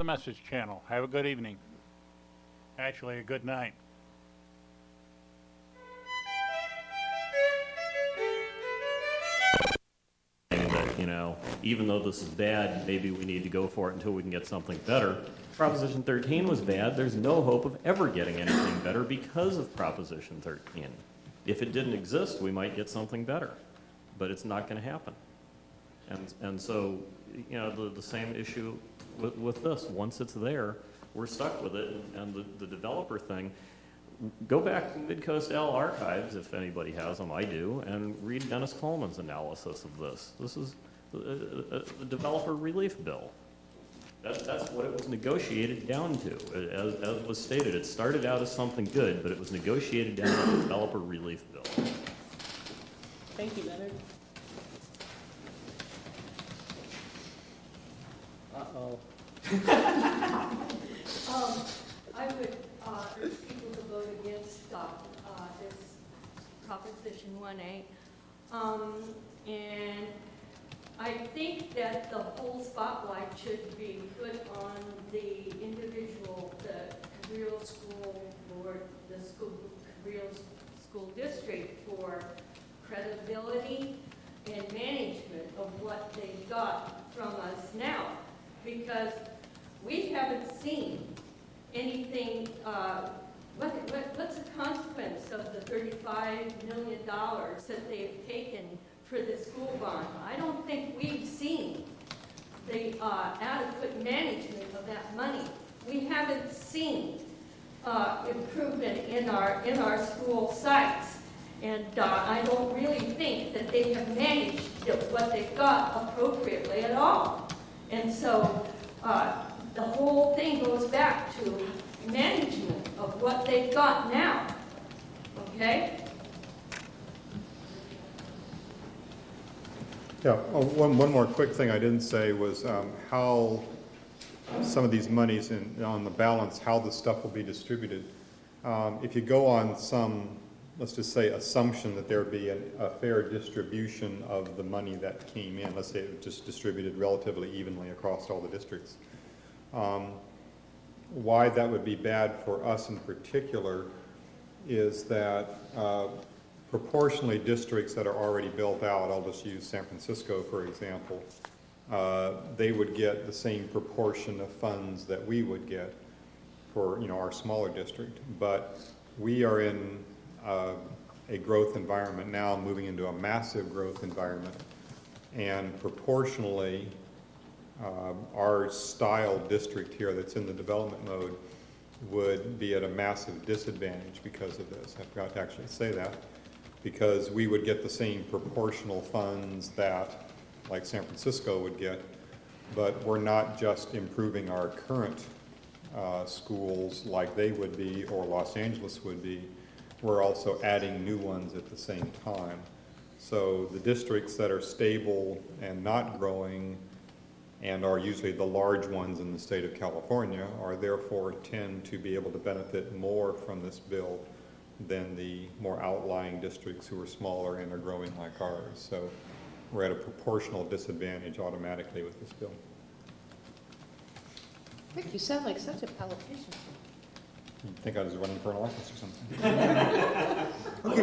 Message Channel. Have a good evening. Actually, a good night. That, even though this is bad, maybe we need to go for it until we can get something better. Proposition 13 was bad. There's no hope of ever getting anything better because of Proposition 13. If it didn't exist, we might get something better, but it's not going to happen. And so, the same issue with this. Once it's there, we're stuck with it. And the developer thing, go back to Midcoast L archives, if anybody has them, I do, and read Dennis Coleman's analysis of this. This is the developer relief bill. That's what it was negotiated down to. As was stated, it started out as something good, but it was negotiated down to the developer relief bill. Thank you, Leonard. Uh-oh. I would urge people to vote against this Proposition 1A. And I think that the whole spotlight should be put on the individual, the Cabrillo School Board, the Cabrillo School District for credibility and management of what they got from us now. Because we haven't seen anything, what's the consequence of the $35 million that they've taken for the school bond? I don't think we've seen the adequate management of that money. We haven't seen improvement in our school sites. And I don't really think that they have managed what they've got appropriately at all. And so the whole thing goes back to management of what they've got now. Okay? Yeah, one more quick thing I didn't say was how some of these monies on the balance, how the stuff will be distributed. If you go on some, let's just say, assumption that there would be a fair distribution of the money that came in, let's say it was just distributed relatively evenly across all the districts. Why that would be bad for us in particular is that proportionally districts that are already built out, I'll just use San Francisco for example, they would get the same proportion of funds that we would get for our smaller district. But we are in a growth environment now, moving into a massive growth environment, and proportionally our style district here that's in the development mode would be at a massive disadvantage because of this. I forgot to actually say that, because we would get the same proportional funds that like San Francisco would get, but we're not just improving our current schools like they would be or Los Angeles would be, we're also adding new ones at the same time. So the districts that are stable and not growing and are usually the large ones in the state of California are therefore tend to be able to benefit more from this bill than the more outlying districts who are smaller and are growing like ours. So we're at a proportional disadvantage automatically with this bill. Rick, you sound like such a politician. You think I was running for an office or something? Okay,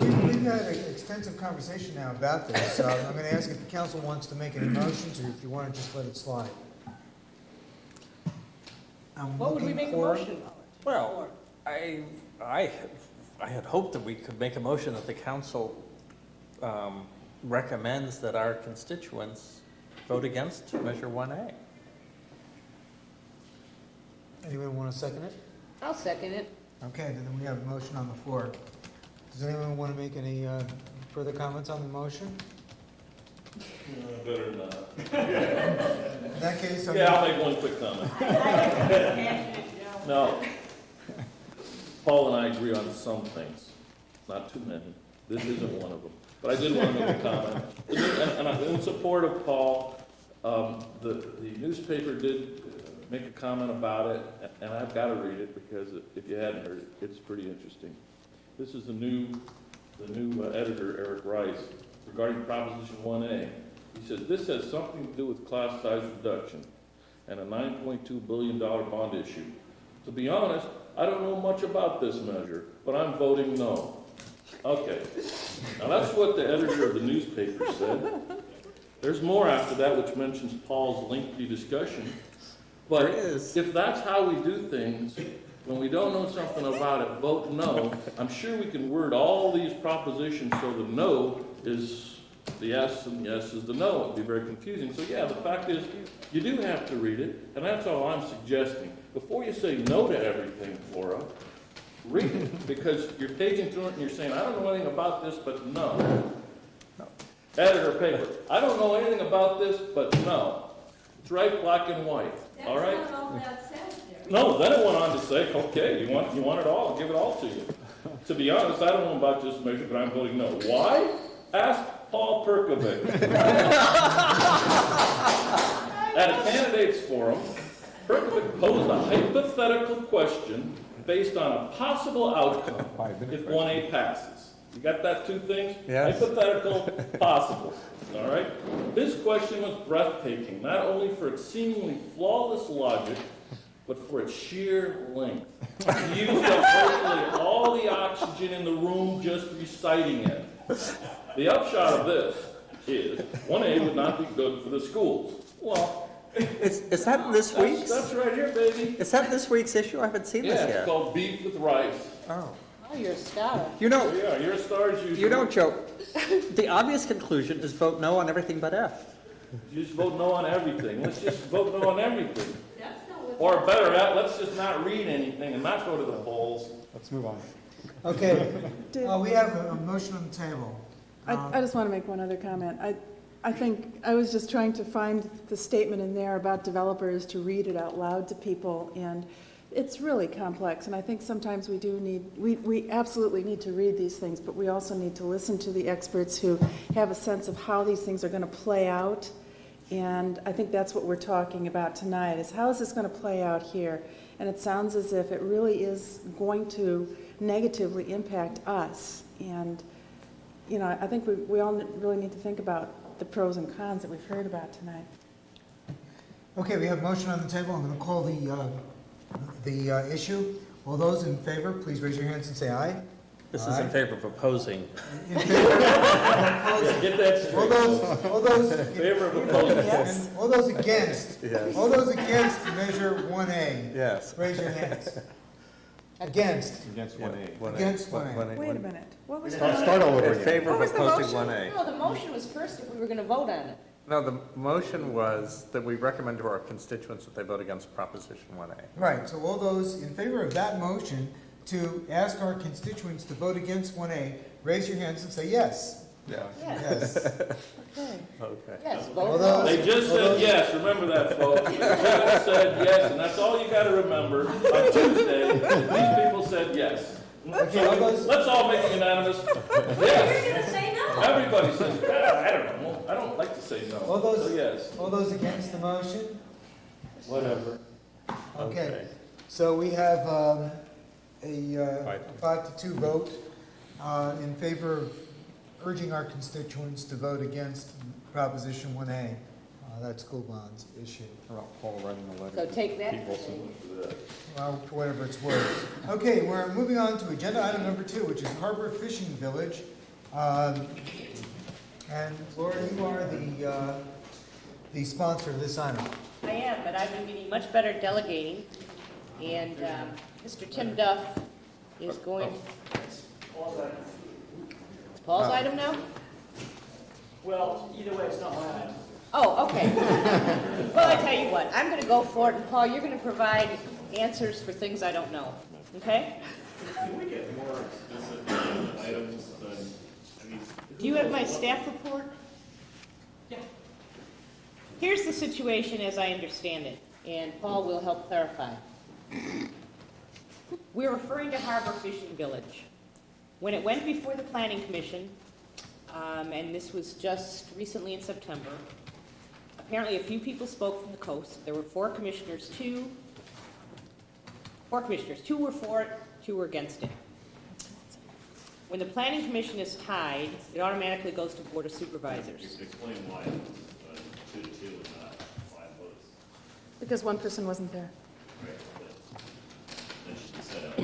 we've had an extensive conversation now about this. So I'm going to ask if the council wants to make any motions, or if you want to just let it slide. What would we make a motion on? Well, I had hoped that we could make a motion that the council recommends that our constituents vote against Measure 1A. Anyone want to second it? I'll second it. Okay, then we have a motion on the floor. Does anyone want to make any further comments on the motion? Better not. In that case, Yeah, I'll make one quick comment. No. Paul and I agree on some things, not too many. This isn't one of them. But I did want to make a comment. And I'm in support of Paul. The newspaper did make a comment about it, and I've got to read it because if you hadn't heard it, it's pretty interesting. This is the new editor, Eric Rice, regarding Proposition 1A. He said, this has something to do with class size reduction. and a $9.2 billion bond issue. To be honest, I don't know much about this measure, but I'm voting no. Okay, now that's what the editor of the newspaper said. There's more after that which mentions Paul's lengthy discussion. But There is. if that's how we do things, when we don't know something about it, vote no. I'm sure we can word all these propositions so the no is the yes and yes is the no. It'd be very confusing. So yeah, the fact is, you do have to read it, and that's all I'm suggesting. Before you say no to everything, Flora, read it, because you're paging through it and you're saying, I don't know anything about this, but no. Editor paper, I don't know anything about this, but no. It's right, black and white, all right? That's not all that says there. No, then it went on to say, okay, you want it all, I'll give it all to you. To be honest, I don't know about this measure, but I'm voting no. Why? Ask Paul Perkovic. At a candidates forum, Perkovic posed a hypothetical question based on a possible outcome if 1A passes. You got that two things? Yes. Hypothetical, possible. All right? This question was breathtaking, not only for its seemingly flawless logic, but for its sheer length. He used up virtually all the oxygen in the room just reciting it. The upshot of this is 1A would not be good for the schools. Well, Is that in this week's? that's right here, baby. Is that this week's issue? I haven't seen Yeah, this it's yet. called Beef with Rice. Oh. Oh, you're a scholar. You know, Yeah, you're a star as usual. you know, Joe, the obvious conclusion is vote no on everything but F. You just vote no on everything. Let's just vote no on everything. That's not what. Or better yet, let's just not read anything and not go to the polls. Let's move on. Okay, we have a motion on the table. I just want to make one other comment. I think, I was just trying to find the statement in there about developers to read it out loud to people, and it's really complex, and I think sometimes we absolutely need to read these things, but we also need to listen to the experts who have a sense of how these things are going to play out, and I think that's what we're talking about tonight, is how is this going to play out here? And it sounds as if it really is going to negatively impact us, and you know, I think we all really need to think about the pros and cons that we've heard about tonight. Okay, we have a motion on the table. I'm going to call the issue. All those in favor, please raise your hands and say aye. This is in Aye. favor of opposing. In favor? Get that straight. All those, In favor of opposing. and all those against, Yes. all those against measure 1A, Yes. raise your hands. Against, Against 1A. against 1A. Wait a minute, what was Start that? all over In again. favor What of was the opposing motion? 1A. No, the motion was first if we were going to vote on it. No, the motion was that we recommend to our constituents that they vote against Proposition 1A. Right, so all those in favor of that motion to ask our constituents to vote against 1A, raise your hands and say yes. Yeah. Yes, Yes. Okay. Okay. yes, All vote those- no. They just said yes, remember that, folks. They just said yes, and that's all you gotta remember. On Tuesday, these people said yes. Okay, all those, Let's all make it unanimous. You're Yes. gonna say no. Everybody says, I don't know. I don't like to say no. All those- So yes, all those against the motion? whatever. Okay, so we have a 5-2 vote in favor of urging our constituents to vote against Proposition 1A, that school bonds issue. How about Paul writing a letter? So take that. Pete Wilson? Well, for whatever it's worth. Okay, we're moving on to agenda item number 2, which is Harbor Fishing Village. And Laura, you are the sponsor of this item. I am, but I've been getting much better delegating, and Mr. Tim Duff is going. It's Paul's item now? Well, either way, it's not my item. Oh, okay. Well, I tell you what, I'm gonna go for it, and Paul, you're gonna provide answers for things I don't know, okay? Can we get more specific items than, I mean, Do you have my staff report? Yeah. Here's the situation as I understand it, and Paul will help clarify. We're referring to Harbor Fishing Village. When it went before the Planning Commission, and this was just recently in September, apparently a few people spoke from the coast. There were four commissioners. Two were for it, 2 were against it. When the Planning Commission is tied, it automatically goes to Board of Supervisors. explain why, 2-2 and not 5 votes. Because one person wasn't there. That should be set up.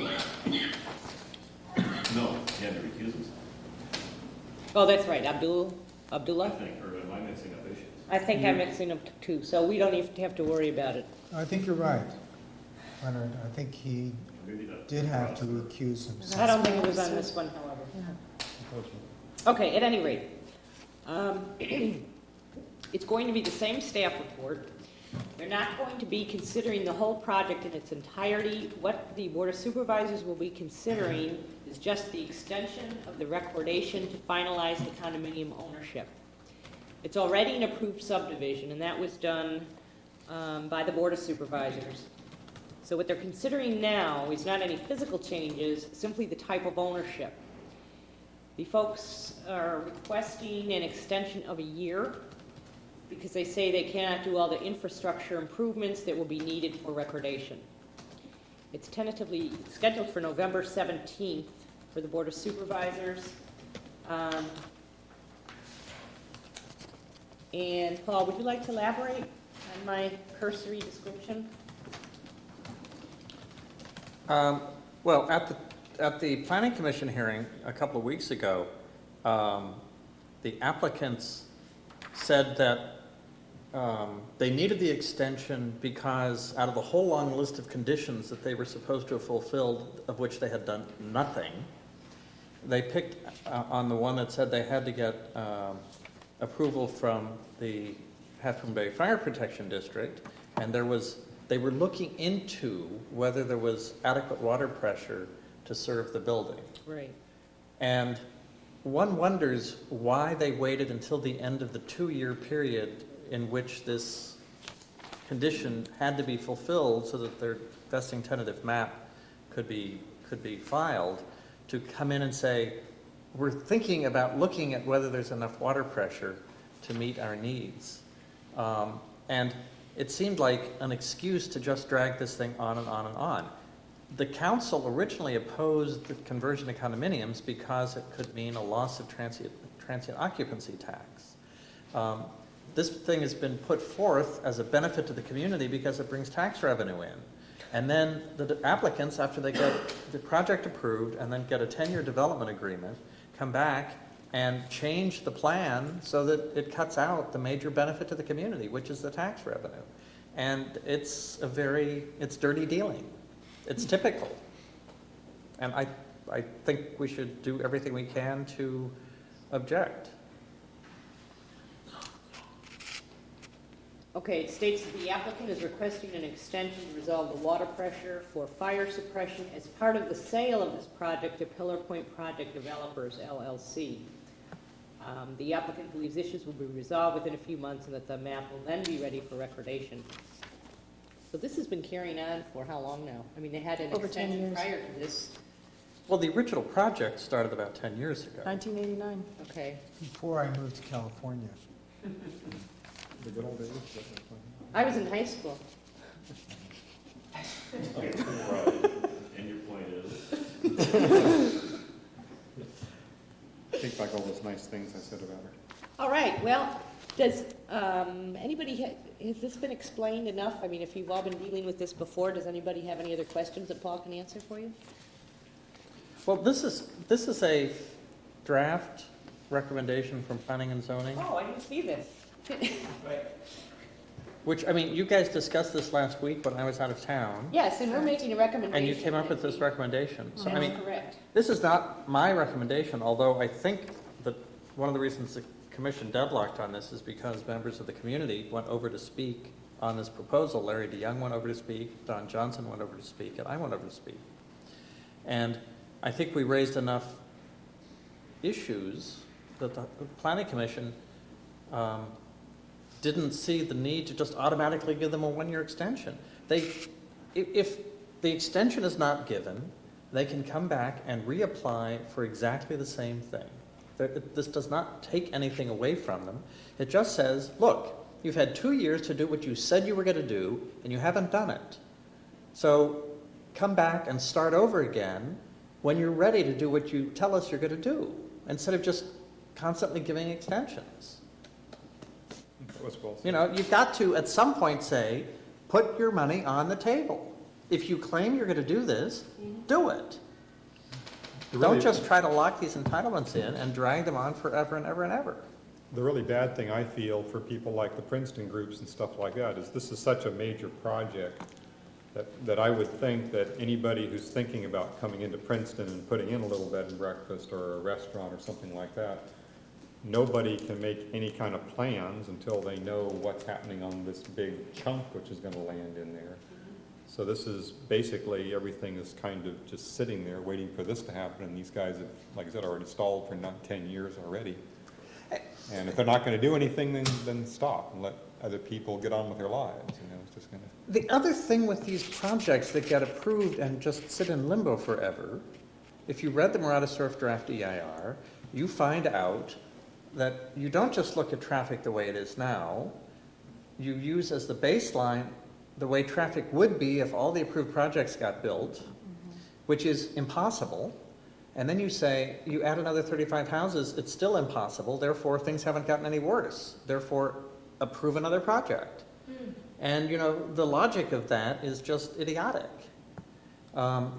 No, he had to recuse himself, Oh, that's right, I Abdullah? think, or am I mixing up issues? I think I'm mixing up two, so we don't even have to worry about it. I think you're right, Leonard. I think he Maybe that- did have to recuse himself. I don't think it was on this one, however. Okay, at any rate, it's going to be the same staff report. They're not going to be considering the whole project in its entirety. What the Board of Supervisors will be considering is just the extension of the recordation to finalize the condominium ownership. It's already an approved subdivision, and that was done by the Board of Supervisors. So what they're considering now is not any physical changes, simply the type of ownership. The folks are requesting an extension of a year because they say they cannot do all the infrastructure improvements that will be needed for recordation. It's tentatively scheduled for November 17th for the Board of Supervisors. And Paul, would you like to elaborate on my cursory description? Well, at the Planning Commission hearing a couple of weeks ago, the applicants said that they needed the extension because out of the whole long list of conditions that they were supposed to have fulfilled, of which they had done nothing, they picked on the one that said they had to get approval from the Half Moon Bay Fire Protection District, and they were looking into whether there was adequate water pressure to serve the building. Right. And one wonders why they waited until the end of the 2-year period in which this condition had to be fulfilled so that their vesting tentative map could be filed to come in and say, we're thinking about looking at whether there's enough water pressure to meet our needs. And it seemed like an excuse to just drag this thing on and on and on. The council originally opposed the conversion to condominiums because it could mean a loss of transient occupancy tax. This thing has been put forth as a benefit to the community because it brings tax revenue in. And then the applicants, after they get the project approved and then get a 10-year development agreement, come back and change the plan so that it cuts out the major benefit to the community, which is the tax revenue. And it's dirty dealing. It's typical. And I think we should do everything we can to object. Okay, it states that the applicant is requesting an extension to resolve the water pressure for fire suppression as part of the sale of this project to Pillar Point Project Developers, LLC. The applicant believes issues will be resolved within a few months and that the map will then be ready for recordation. So this has been carrying on for how long now? I mean, they had an Over 10 extension years. prior to this. Well, the original project started about 10 years ago. 1989. Okay. Before I moved to California. The good old days. I was in high school. Right. And your point is? Take back all those nice things I said about her. All right, well, does anybody, has this been explained enough? I mean, if you've all been dealing with this before, does anybody have any other questions that Paul can answer for you? Well, this is a draft recommendation from Planning and Zoning, Oh, I didn't see this. which, I mean, you guys discussed this last week when I was out of town, Yes, and we're making a recommendation. and you came up with this recommendation. So, I mean, That's correct. this is not my recommendation, although I think that one of the reasons the commission deadlocked on this is because members of the community went over to speak on this proposal. Larry DeYoung went over to speak, Don Johnson went over to speak, and I went over to speak. And I think we raised enough issues that the planning commission didn't see the need to just automatically give them a 1-year extension. If the extension is not given, they can come back and reapply for exactly the same thing. This does not take anything away from them. It just says, look, you've had 2 years to do what you said you were going to do, and you haven't done it. So come back and start over again when you're ready to do what you tell us you're going to do, instead of just constantly giving extensions. That was well said. You know, you've got to, at some point, say, put your money on the table. If you claim you're going to do this, do it. Don't just try to lock these entitlements in and drag them on forever and ever and ever. The really bad thing I feel for people like the Princeton groups and stuff like that is this is such a major project that I would think that anybody who's thinking about coming into Princeton and putting in a little bed and breakfast or a restaurant or something like that, nobody can make any kind of plans until they know what's happening on this big chunk which is going to land in there. So this is basically, everything is kind of just sitting there waiting for this to happen, and these guys have, like I said, already stalled for not 10 years already. And if they're not going to do anything, then stop and let other people get on with their lives. You know, it's just going to. The other thing with these projects that get approved and just sit in limbo forever, if you read the Murata Surf Draft EIR, you find out that you don't just look at traffic the way it is now, you use as the baseline the way traffic would be if all the approved projects got built, which is impossible. And then you say, you add another 35 houses, it's still impossible, therefore things haven't gotten any worse. Therefore, approve another project. And, you know, the logic of that is just idiotic.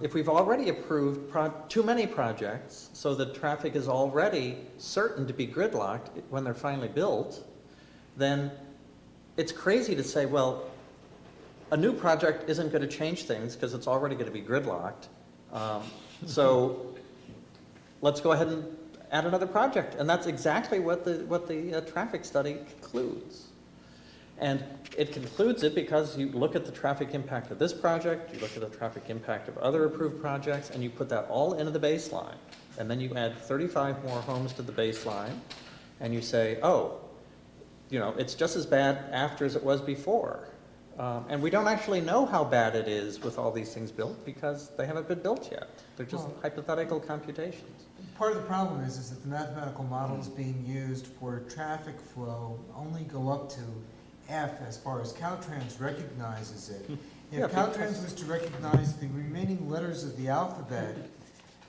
If we've already approved too many projects so that traffic is already certain to be gridlocked when they're finally built, then it's crazy to say, well, a new project isn't going to change things because it's already going to be gridlocked. So let's go ahead and add another project. And that's exactly what the traffic study concludes. And it concludes it because you look at the traffic impact of this project, you look at the traffic impact of other approved projects, and you put that all into the baseline. And then you add 35 more homes to the baseline, and you say, oh, you know, it's just as bad after as it was before. And we don't actually know how bad it is with all these things built because they haven't been built yet. They're just hypothetical computations. Part of the problem is that the mathematical models being used for traffic flow only go up to F as far as Caltrans recognizes it. If Yeah, Caltrans was to recognize the remaining letters of the alphabet,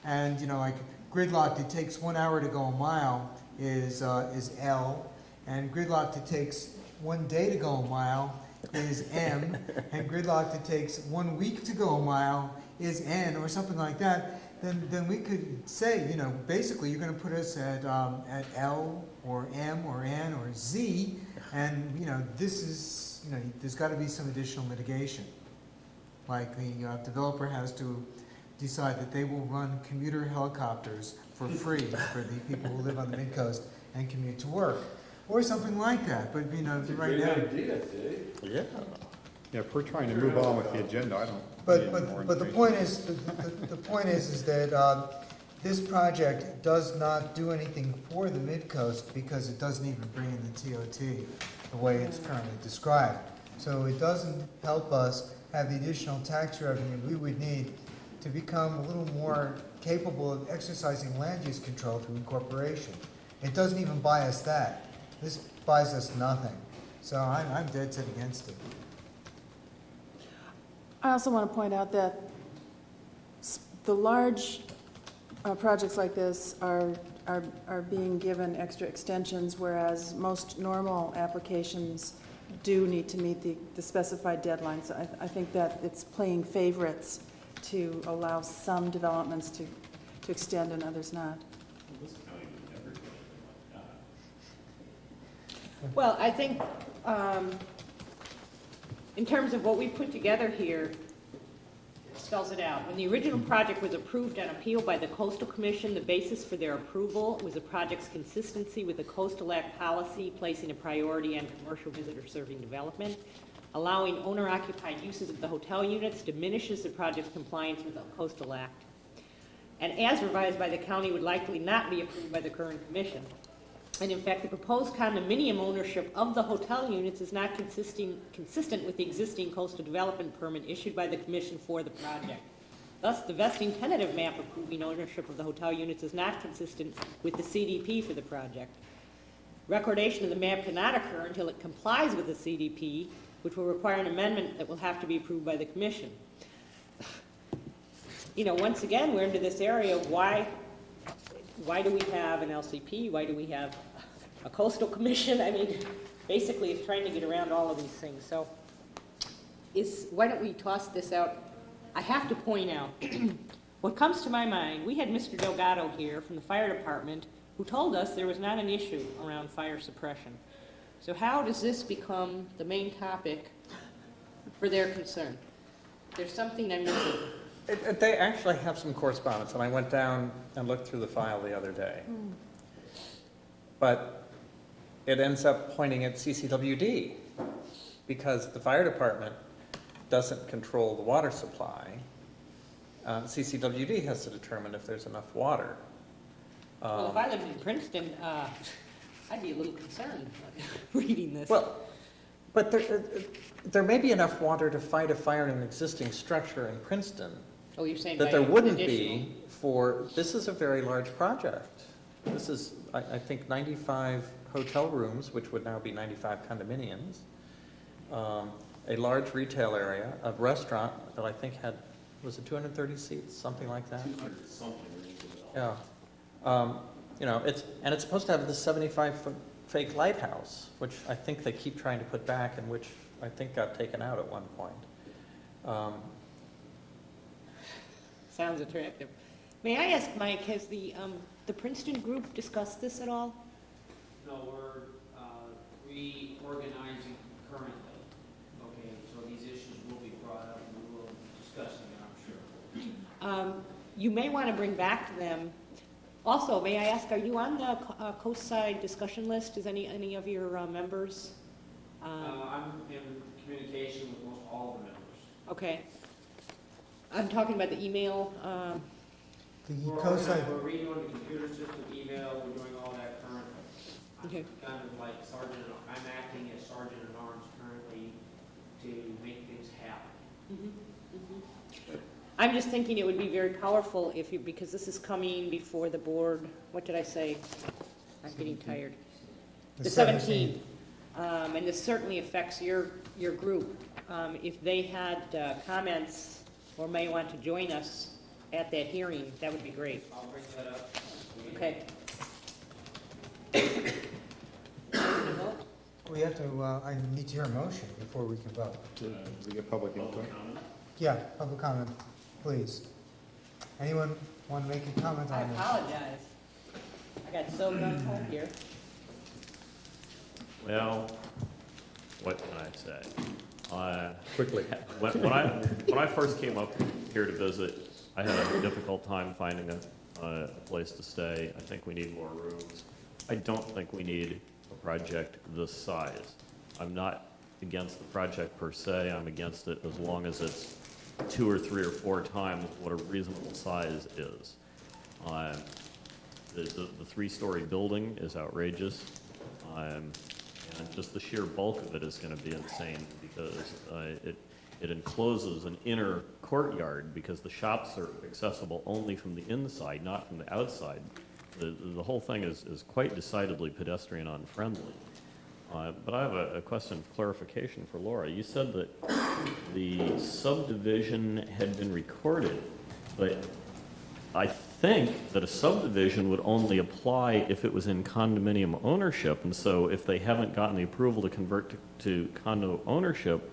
and, you know, like gridlocked, it takes 1 hour to go a mile is L, and gridlocked, it takes 1 day to go a mile is M, and gridlocked, it takes 1 week to go a mile is N, or something like that, then we could say, you know, basically you're going to put us at L or M or N or Z, and, you know, this is, you know, there's got to be some additional mitigation. Like the developer has to decide that they will run commuter helicopters for free for the people who live on the mid-coast and commute to work, or something like that. But, you know, right now. Yeah. Yeah, if we're trying to move on with the agenda, I don't. But the point is, the point is that this project does not do anything for the mid-coast because it doesn't even bring in the TOT the way it's currently described. So it doesn't help us have the additional tax revenue we would need to become a little more capable of exercising land use control through incorporation. It doesn't even buy us that. This buys us nothing. So I'm dead set against it. I also want to point out that the large projects like this are being given extra extensions, whereas most normal applications do need to meet the specified deadlines. I think that it's playing favorites to allow some developments to extend and others not. Well, I think, in terms of what we put together here, spells it out. When the original project was approved on appeal by the Coastal Commission, the basis for their approval was the project's consistency with the Coastal Act policy, placing a priority on commercial visitor-serving development. Allowing owner-occupied uses of the hotel units diminishes the project's compliance with the Coastal Act, and as revised by the county, would likely not be approved by the current commission. And in fact, the proposed condominium ownership of the hotel units is not consistent with the existing coastal development permit issued by the commission for the project. Thus, the vesting tentative map approving ownership of the hotel units is not consistent with the CDP for the project. Recordation of the map cannot occur until it complies with the CDP, which will require an amendment that will have to be approved by the commission. You know, once again, we're into this area of why do we have an LCP? Why do we have a coastal commission? I mean, basically it's trying to get around all of these things. So, why don't we toss this out? I have to point out, what comes to my mind, we had Mr. Delgado here from the fire department who told us there was not an issue around fire suppression. So how does this become the main topic for their concern? There's something I'm missing. They actually have some correspondence, and I went down and looked through the file the other day. But it ends up pointing at CCWD, because the fire department doesn't control the water supply. CCWD has to determine if there's enough water. Well, if I lived in Princeton, I'd be a little concerned reading this. Well, but there may be enough water to fight a fire in an existing structure in Princeton Oh, you're saying that by there wouldn't additional- be for, this is a very large project. This is, I think, 95 hotel rooms, which would now be 95 condominiums, a large retail area, a restaurant that I think had, was it 230 seats, something like that? 200 something rings a bell. Yeah. You know, it's supposed to have this 75-foot fake lighthouse, which I think they keep trying to put back, and which I think got taken out at one point. Sounds attractive. May I ask, Mike, has the Princeton group discussed this at all? No, we're reorganizing currently. Okay, so these issues will be brought up and we will discuss them, I'm sure. You may want to bring back to them. Also, may I ask, are you on the Coast Side discussion list? Is any of your members? I'm in communication with most all the members. Okay. I'm talking about the email. The We're COSI, redoing the computer system, email, we're doing all that currently. Okay. I'm kind of like I'm acting as sergeant at arms currently to make things happen. I'm just thinking it would be very powerful if you, because this is coming before the board, what did I say? I'm getting tired. The 17th. And this certainly affects your group. If they had comments or may want to join us at that hearing, that would be great. I'll bring that up. Okay. we have to, I need to hear a motion before we can vote. We get public input. Yeah, public comment, please. Anyone want to make a comment I on this? apologize. I got so gun-ho here. Well, what can I say? Quickly. When I first came up here to visit, I had a difficult time finding a place to stay. I think we need more rooms. I don't think we need a project this size. I'm not against the project per se. I'm against it as long as it's 2 or 3 or 4 times what a reasonable size is. The 3-story building is outrageous. And just the sheer bulk of it is going to be insane because it encloses an inner courtyard because the shops are accessible only from the inside, not from the outside. The whole thing is quite decidedly pedestrian unfriendly. But I have a question of clarification for Laura. You said that the subdivision had been recorded, but I think that a subdivision would only apply if it was in condominium ownership, and so if they haven't gotten the approval to convert to condo ownership,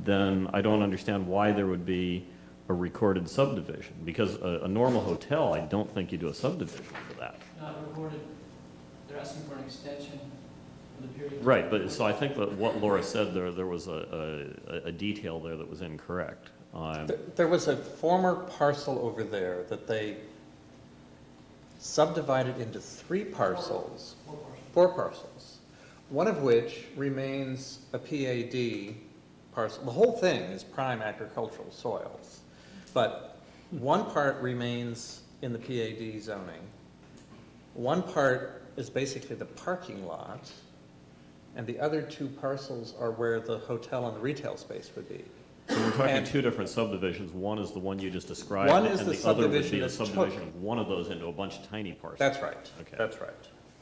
then I don't understand why there would be a recorded subdivision, because a normal hotel, I don't think you do a subdivision for that. Not recorded, they're asking for an extension of the period. Right, but so I think that what Laura said there was a detail there that was incorrect. There was a former parcel over there that they subdivided into 3 parcels, 4 parcels, one of which remains a PAD parcel. The whole thing is prime agricultural soils, but one part remains in the PAD zoning. One part is basically the parking lot, and the other 2 parcels are where the hotel and the retail space would be. So we're talking And 2 different subdivisions. One is the one you just described, One is and the the other would be subdivision the that took- subdivision of one of those into a bunch of tiny parcels. That's right. Okay. That's right.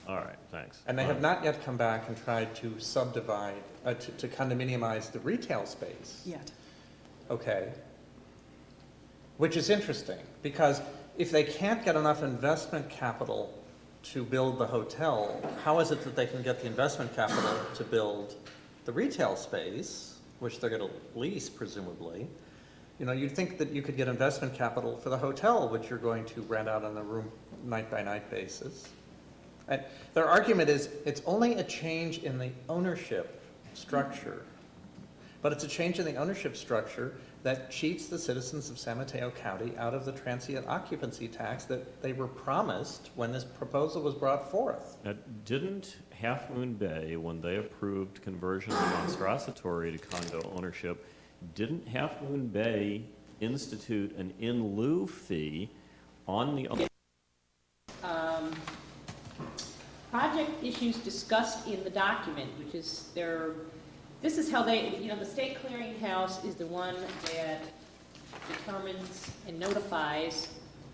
All right, thanks. And they have not yet come back and tried to subdivide, to condominiumize the retail space. Yet. Okay. Which is interesting, because if they can't get enough investment capital to build the hotel, how is it that they can get the investment capital to build the retail space, which they're going to lease presumably, you know, you'd think that you could get investment capital for the hotel, which you're going to rent out on a room night-by-night basis. And their argument is it's only a change in the ownership structure, but it's a change in the ownership structure that cheats the citizens of San Mateo County out of the transient occupancy tax that they were promised when this proposal was brought forth. Now, didn't Half Moon Bay, when they approved conversion of Monstrosatory to condo ownership, didn't Half Moon Bay institute an in lieu fee on the Project issues discussed in the document, which is this is how they, you know, the state clearinghouse is the one that determines and notifies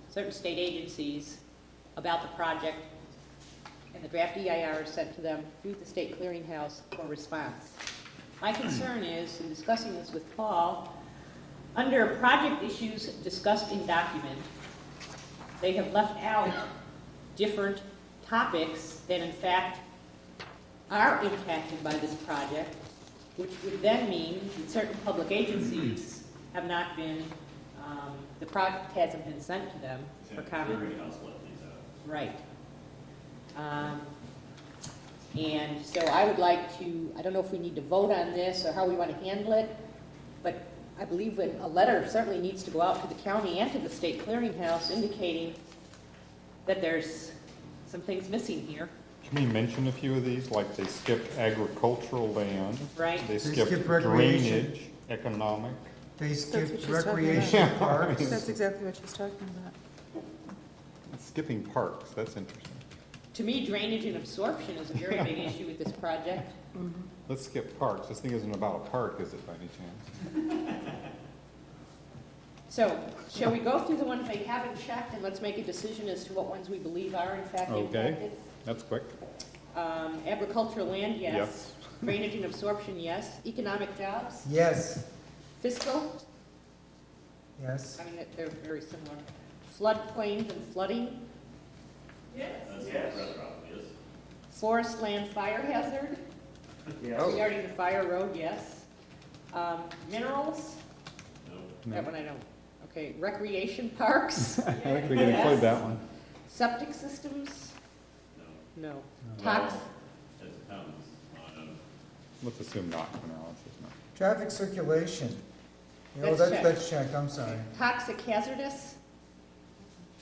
certain state agencies about the project, and the draft EIR is sent to them through the state clearinghouse for response. My concern is, in discussing this with Paul, under project issues discussed in document, they have left out different topics that in fact are impacted by this project, which would then mean that certain public agencies have not been, the project hasn't been sent to them for comment. Right. And so I would like to, I don't know if we need to vote on this or how we want to handle it, but I believe that a letter certainly needs to go out to the county and to the state clearinghouse indicating that there's some things missing here. Can we mention a few of these, like they skipped agricultural land? Right. They skipped skipped recreation. drainage, economic. They what skipped she's talking recreation about. parks. That's exactly what she's talking about. Skipping parks, that's interesting. To me, drainage and absorption is a very big issue with this project. Let's skip parks. This thing isn't about a park, is it, by any chance? So, shall we go through the ones they haven't checked, and let's make a decision as to what ones we believe are in fact Okay. impacted? That's quick. Agricultural land, yes. Yes. Drainage and absorption, yes. Economic jobs, Yes, fiscal, yes. I mean, they're very similar. Floodplains and flooding, forest land fire hazard, regarding the fire road, yes. Minerals, that one I don't. Okay, recreation parks, I think we can include that one. septic systems? No. Well, Tox, it depends on, Let's assume not for now. Let's just not. Traffic circulation. Oh, That's that's checked, I'm sorry. toxic hazardous?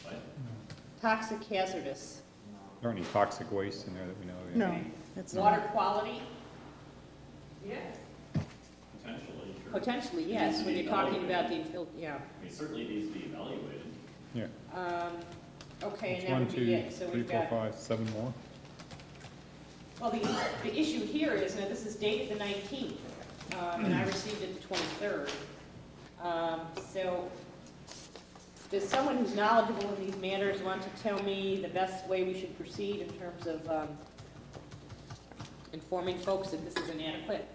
what? Toxic hazardous. There aren't any toxic waste in there that we know of. No, it's not. Water quality? Yes. Potentially, sure. Potentially, yes, when you're talking about the, yeah. I mean, certainly it needs to be evaluated. Yeah. Okay, It's and that one, would be two, it. So three, we've four, got, five, 7 more. well, the issue here is, now this is dated the 19th, and I received it the 23rd. So, does someone who's knowledgeable in these matters want to tell me the best way we should proceed in terms of informing folks that this is inadequate?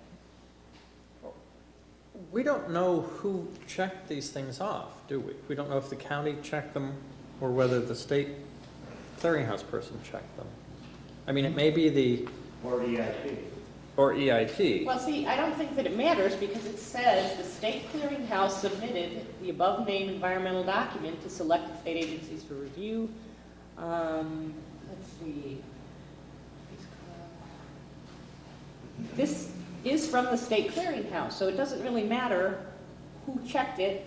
We don't know who checked these things off, do we? We don't know if the county checked them or whether the state clearinghouse person checked them. I mean, it may be the... Or EIP. Well, see, I don't think that it matters because it says the state clearinghouse submitted the above-named environmental document to selected state agencies for review. Let's see. This is from the state clearinghouse, so it doesn't really matter who checked it.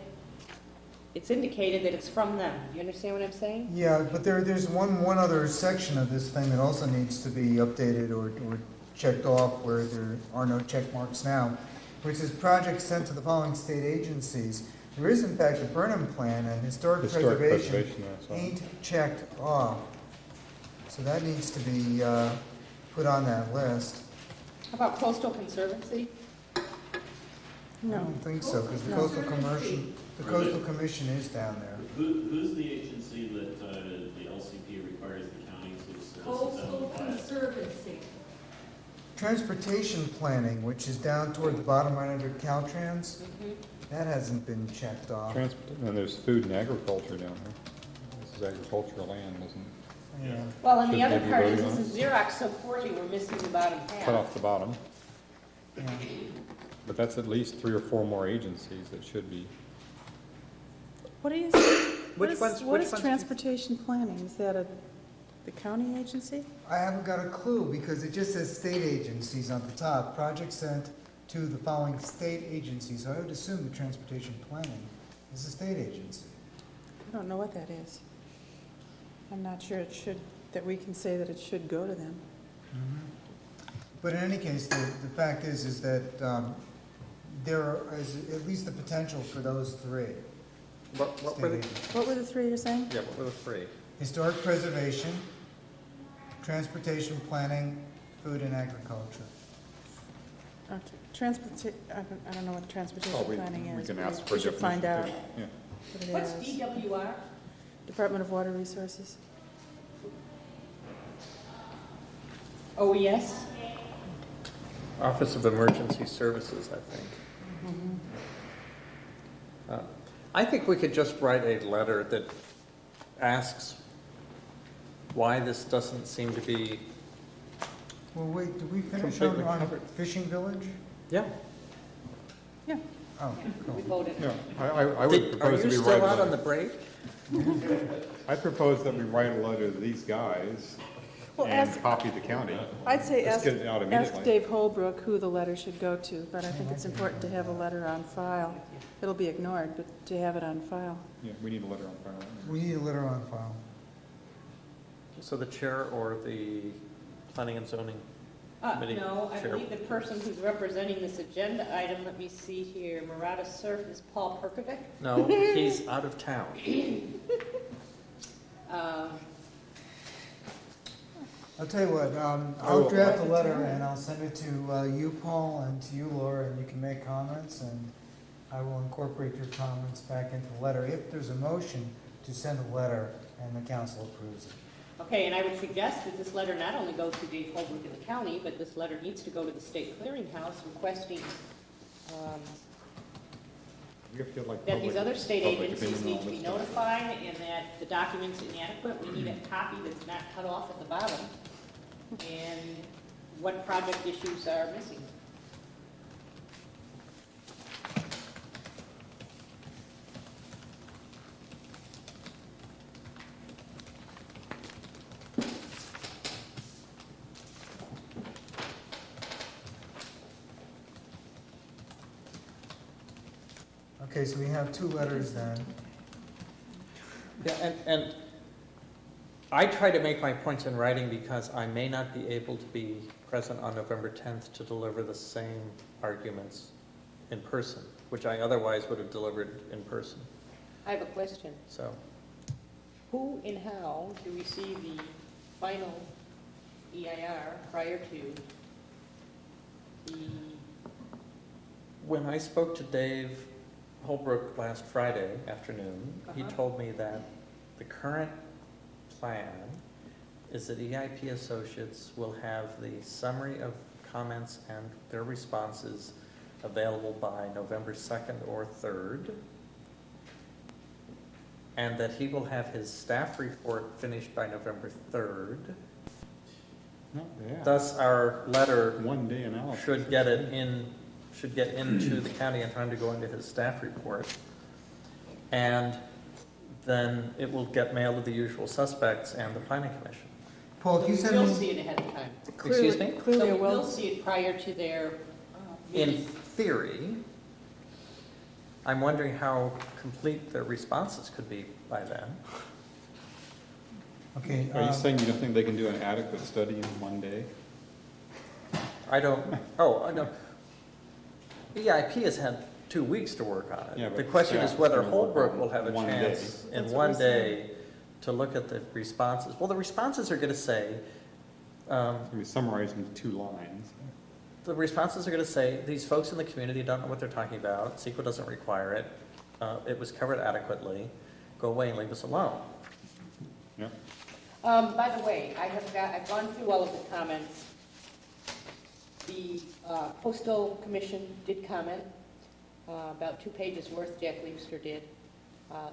It's indicated that it's from them. Do you understand what I'm saying? Yeah, but there's one other section of this thing that also needs to be updated or checked off where there are no check marks now, which is projects sent to the following state agencies. There is in fact a Burnham plan, and historic preservation that's all. ain't checked off. So that needs to be put on that list. How about coastal conservancy? I No. don't think so, because the No. coastal commission is down there. Who's the agency that the LCP requires the county to solicit them Coastal to file? Conservancy. Transportation planning, which is down toward the bottom right under Caltrans, Mm-hmm. that hasn't been checked off. And there's food and agriculture down there. This is agricultural land, isn't it? Yeah. Well, and the Should other maybe part vote is on this is Xerox sub 40, we're missing the bottom half. Cut off the bottom. Yeah. But that's at least 3 or 4 more agencies that should be. What do you, Which ones- what which is ones- transportation planning? Is that the county agency? I haven't got a clue, because it just says state agencies on the top, projects sent to the following state agencies, so I would assume the transportation planning is a state agency. I don't know what that is. I'm not sure it should, that we can say that it should go to them. But in any case, the fact is that there is at least the potential for those 3 What were state the, agencies. What were the 3 you're saying? yeah, what were the 3? Historic preservation, transportation planning, food and agriculture. I don't know what transportation planning is. We can but ask for we should find out definition, too. what it What's is. DWR? Department of Water Resources. OES? Office of Emergency Services, I think. I think we could just write a letter that asks why this doesn't seem to be, Well, wait, did we finish Completely on covered. Fishing Village? yeah. Yeah. Oh, We cool. voted. Yeah, I would Are propose you that we still write out a on the letter. break? I propose that we write a letter to these guys Well, and ask, copy the county. I'd say Let's ask, get it out ask immediately. Dave Holbrook who the letter should go to, but I think it's important to have a letter on file. It'll be ignored, but to have it on file. Yeah, we need a letter on file. We need a letter on file. So the chair or the planning and zoning? Committee No, I chair. believe the person who's representing this agenda item, let me see here, Murata Surf is Paul Perkovic. No, he's out of town. Um, I'll tell you what, I'll draft a letter and I'll send it to you, Paul, and to you, Laura, and you can make comments, and I will incorporate your comments back into the letter if there's a motion to send a letter and the council approves it. Okay, and I would suggest that this letter not only go to Dave Holbrook in the county, but this letter needs to go to the state clearinghouse requesting We have to get like that these public- other state public agencies opinion need on to be this stuff. notified and that the document's inadequate. We need a copy that's not cut off at the bottom. And what project issues are missing. Okay, so we have 2 letters then. Yeah, and I try to make my points in writing because I may not be able to be present on November 10th to deliver the same arguments in person, which I otherwise would have delivered in person, I have a question. so. Who and how do we see the final EIR prior to the, When I spoke to Dave Holbrook last Friday afternoon, he Uh-huh. told me that the current plan is that EIP Associates will have the summary of comments and their responses available by November 2nd or 3rd, and that he will have his staff report finished by November 3rd. Not bad. Thus, our letter One day analysis. should get into the county in time to go into his staff report. And then it will get mailed to the usual suspects and the planning commission. Paul, if you send we'll me, see it ahead of time. Excuse me? Clearly, So a we will well, see it prior to their In meeting. theory, I'm wondering how complete their responses could be by then. okay, Are you saying you don't think they can do an adequate study in one day? I don't, I know. EIP has had 2 weeks to work on Yeah, it. but The question is staff whether is gonna work Holbrook on will have a one chance day. in That's what one I said. day to look at the responses. Well, the responses are going to say, Can be summarized into 2 lines. the responses are going to say, these folks in the community don't know what they're talking about, CEQA doesn't require it, it was covered adequately, go away and leave us alone. Yeah. By the way, I've gone through all of the comments. The Coastal Commission did comment, about 2 pages worth, Jack Leapster did.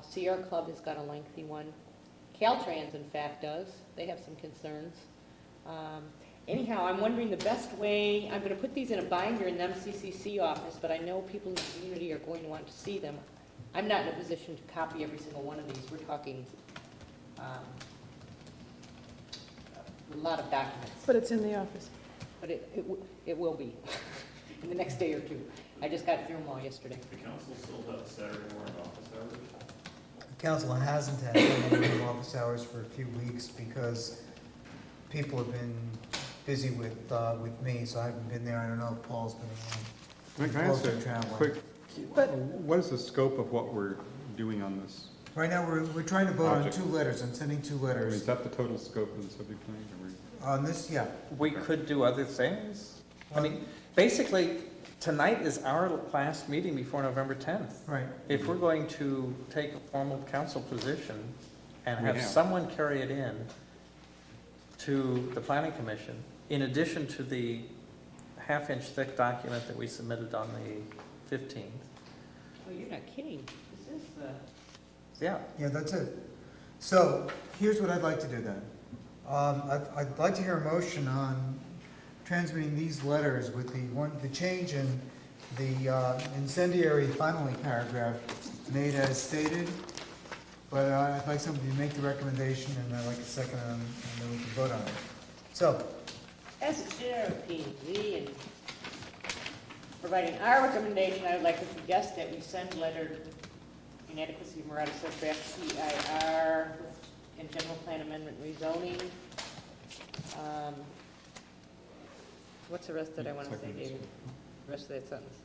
Sierra Club has got a lengthy one. Caltrans, in fact, does. They have some concerns. Anyhow, I'm wondering the best way, I'm gonna put these in a binder in the MCCC office, but I know people in the community are going to want to see them. I'm not in a position to copy every single one of these. We're talking, a lot of documents. But it's in the office. But it will be in the next day or two. I just got through them all yesterday. The council still have Saturday morning office hours? The council hasn't had any office hours for a few weeks because people have been busy with me, so I haven't been there. I don't know if Paul's been around. Can I ask a Traveling. quick, But- what is the scope of what we're doing on this? Right now, we're trying to vote on Object. 2 letters. I'm sending 2 Is letters. that the total scope of the subject plan? Or we- On this, yeah. We could do other things. I mean, basically, tonight is our last meeting before November 10th. Right. If we're going to take a formal council position and We have have. someone carry it in to the planning commission, in addition to the half-inch thick document that we submitted on the 15th, Oh, you're not kidding. This is the. yeah, Yeah, that's it. So, here's what I'd like to do then. I'd like to hear a motion on transmitting these letters with the change in the incendiary finally paragraph made as stated. But I'd like somebody to make the recommendation and I'd like a second and then we can vote on it. So, As a chair of P&Z and providing our recommendation, I would like to suggest that we send letter inadequacy of Marata draft CIR and general plan amendment rezoning. What's the rest that I want to say, Second. David? The rest of that sentence?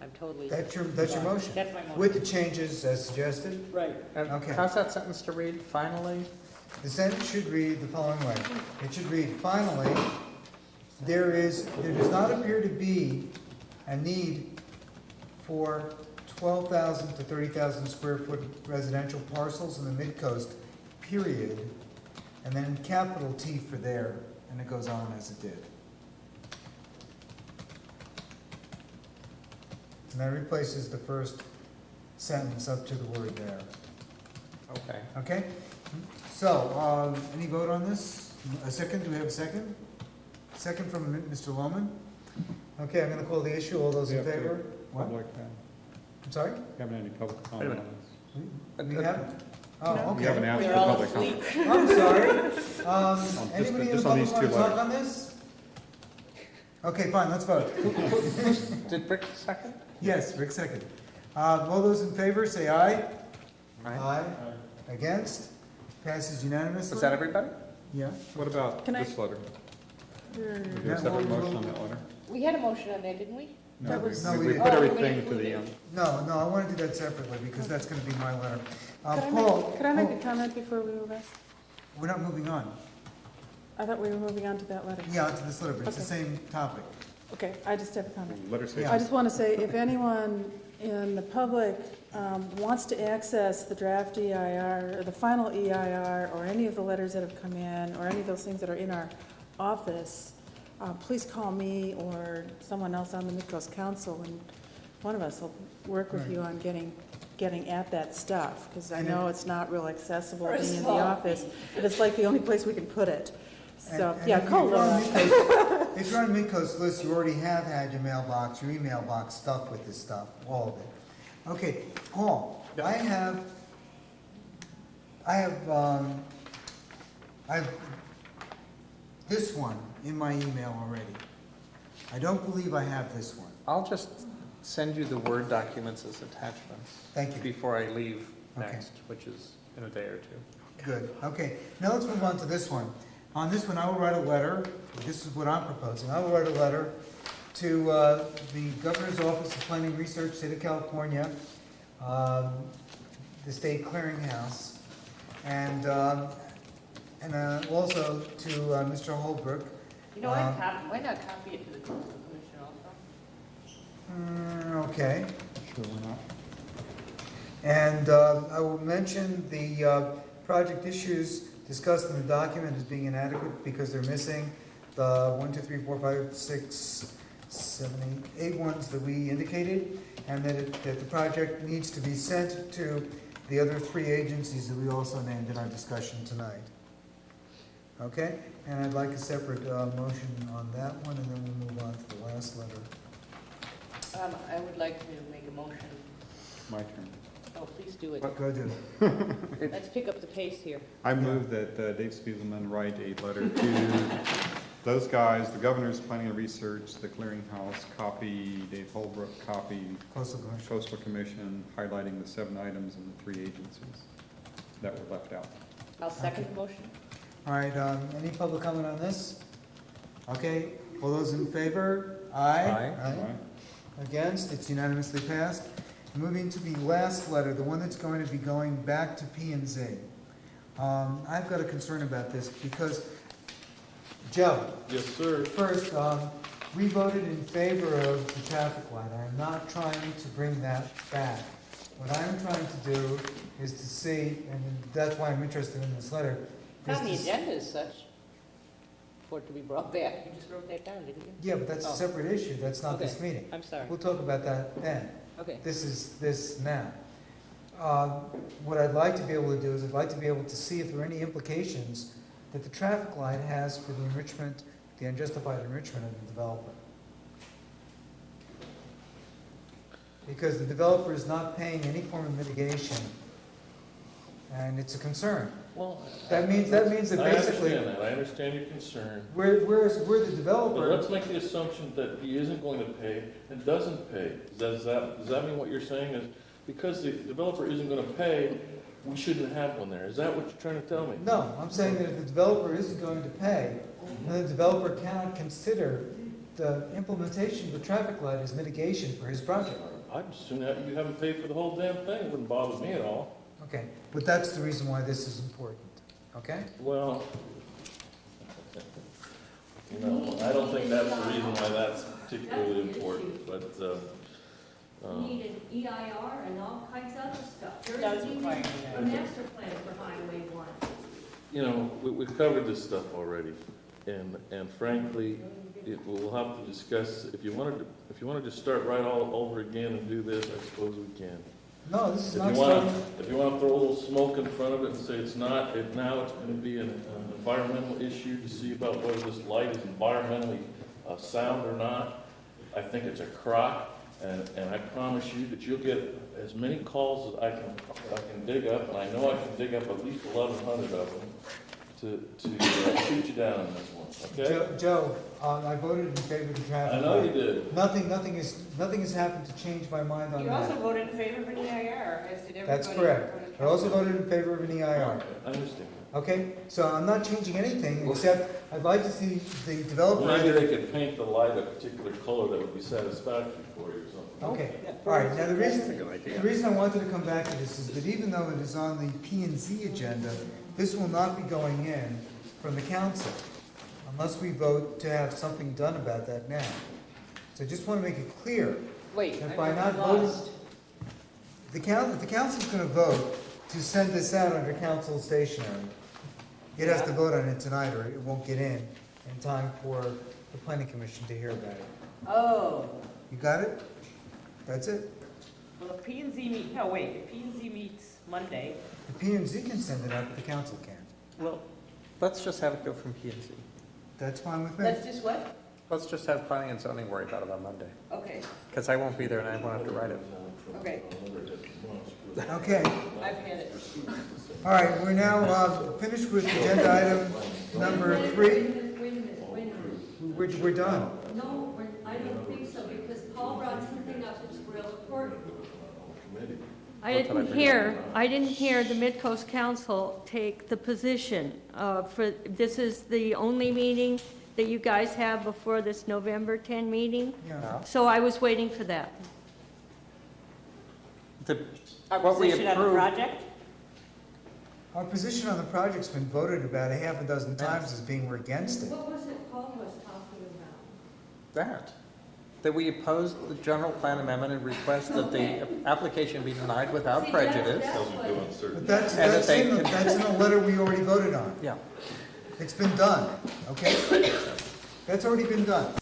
I'm totally. that's your motion. That's my motion. With the changes as suggested. Right. and Okay. how's that sentence to read, finally? The sentence should read the following way. It should read, finally, there does not appear to be a need for 12,000 to 30,000 square foot residential parcels in the mid-coast, period, and then capital T for there, and it goes on as it did. And that replaces the first sentence up to the word there. Okay. Okay? So, any vote on this? A second, do we have a second? Second from Mr. Lohman? Okay, I'm gonna call the issue, all those in We have to- favor? What? Public, I'm sorry? haven't any public comment on this? We have? Oh, We okay. haven't asked They're for all public comment. asleep. I'm sorry. Anybody in the just on public these want two to talk letters. on this? Okay, fine, let's vote. Did Rick second? Yes, Rick second. All those in favor, say aye. Aye. Against? Passes unanimously? Was that everybody? Yeah. What about Can I- this letter? Is there Yeah, a separate we'll- motion on that letter? We had a motion on that, didn't we? That was- no, we we put didn't. Oh, we everything didn't to the, include No, I want to do that separately because that's gonna be my letter. Could I make a Paul, comment before we move on? we're not moving on. I thought we were moving on to that letter. Yeah, onto this letter, but it's the Okay. same topic. Okay, I just have a comment. letter say. Yeah. I just want to say, if anyone in the public wants to access the draft EIR, or the final EIR, or any of the letters that have come in, or any of those things that are in our office, please call me or someone else on the Midcoast Council, and one of us will work with you on getting at that stuff, because I know it's not real accessible being in the office, but it's like the only place we can put it. So, And yeah, if call you're on Laura. Midcoast- If you're on Midcoast list, you already have had your mailbox, your email box stuffed with this stuff, all of it. Okay, Paul, I have this one in my email already. I don't believe I have this one. I'll just send you the Word documents as attachments. Thank you. Before I leave Okay. next, which is in a day or two. Good, okay. Now let's move on to this one. On this one, I will write a letter, this is what I'm proposing, I will write a letter to the Governor's Office of Planning Research, State of California, the State Clearinghouse, and also to Mr. Holbrook. You know, why not copy it to the Coastal Commission also? Okay. Sure, why not? And I will mention the project issues discussed in the document as being inadequate because they're missing the 1, 2, 3, 4, 5, 6, 7, 8 ones that we indicated, and that the project needs to be sent to the other 3 agencies that we also named in our discussion tonight. Okay, and I'd like a separate motion on that one, and then we'll move on to the last letter. I would like to make a motion. My turn. Oh, please do it. Go do it. Let's pick up the pace here. I move that Dave Spiegelman write a letter to those guys, the Governor's Planning and Research, the Clearinghouse, copy Dave Holbrook, copy Coastal Commission. Coastal Commission, highlighting the 7 items and the 3 agencies that were left out. I'll second the motion. All right, any public comment on this? Okay, all those in favor? Aye. Aye. Against, it's unanimously passed. Moving to the last letter, the one that's going to be going back to P and Z. I've got a concern about this because, Joe, Yes, sir. first, we voted in favor of the traffic light. I'm not trying to bring that back. What I'm trying to do is to see, and that's why I'm interested in this letter. is On the to s- agenda is such for it to be brought back. You just wrote that down, didn't you? Yeah, but that's a Oh. separate issue. That's not this Okay. meeting. I'm sorry. We'll talk about that then. Okay. This is this now. What I'd like to be able to do is I'd like to be able to see if there are any implications that the traffic light has for the enrichment, the unjustified enrichment of the developer. Because the developer is not paying any form of mitigation, and it's a concern. Well, That means that I basically, understand that, I understand your concern. we're the But developer. let's make the assumption that he isn't going to pay and doesn't pay. Does that mean what you're saying is, because the developer isn't gonna pay, we shouldn't have one there? Is that what you're trying to tell me? No, I'm saying that if the developer isn't going to pay, then the developer cannot consider the implementation of the traffic light as mitigation for his project. I'd assume that you haven't paid for the whole damn thing, it wouldn't bother me at all. Okay, but that's the reason why this is important, okay? Well, I don't think that's the reason why that's particularly important, but, We need an EIR and all kinds of other stuff. There Does isn't require even an a EIR. master plan for Highway 1. we've covered this stuff already, and frankly, we'll have to discuss, if you wanted to start right all over again and do this, I suppose we can. No, this is If not you want starting, to, if you want to throw a little smoke in front of it and say it's not, now it's going to be an environmental issue to see about whether this light is environmentally sound or not, I think it's a crock, and I promise you that you'll get as many calls as I can dig up, and I know I can dig up at least 1,100 of them to shoot you down on this one, okay? Joe, I voted in favor of the traffic I light. know you did. Nothing has happened to change my mind on You also that. voted in favor of an EIR, as did everybody. That's correct. I also voted in favor of an EIR. I understand. Okay, so I'm not changing anything, except I'd like to see the developer. Maybe they could paint the light a particular color that would be satisfactory for you or something. Okay, all right, now the reason I wanted to come back to this is that even though it is on the P and Z agenda, this will not be going in from the council unless we vote to have something done about that now. So I just want to make it clear, Wait, If I'm by not voting- lost. the council's gonna vote to send this out under council stationery. It has to vote on it tonight or it won't get in time for the planning commission to hear about it. Oh, You got it? That's it? well, if P and Z meet, no, wait, if P and Z meets Monday, The P and Z can send it out, but the council can't. Well, let's just have it go from P and Z. That's fine with me. let's just what? Let's just have planning and zoning worry about it on Monday, Okay, because I won't be there and I won't have to write it. okay, Okay, I've had it. all right, we're now finished with agenda item number 3. Wait a minute. We're done. No, I don't think so, because Paul brought something up that's real important. I didn't I didn't hear the Midcoast Council take the position this is the only meeting that you guys have before this November 10 meeting, Yeah. so I was waiting for that. Our What we position on the approved- project? Our position on the project's been voted about a half a dozen times as being we're against it. What was it Paul was talking about? that we oppose the general plan amendment and request that the application be denied without See, prejudice. that's what- But that's And that they in the letter we already voted on. Yeah. It's been done, okay? That's already been done.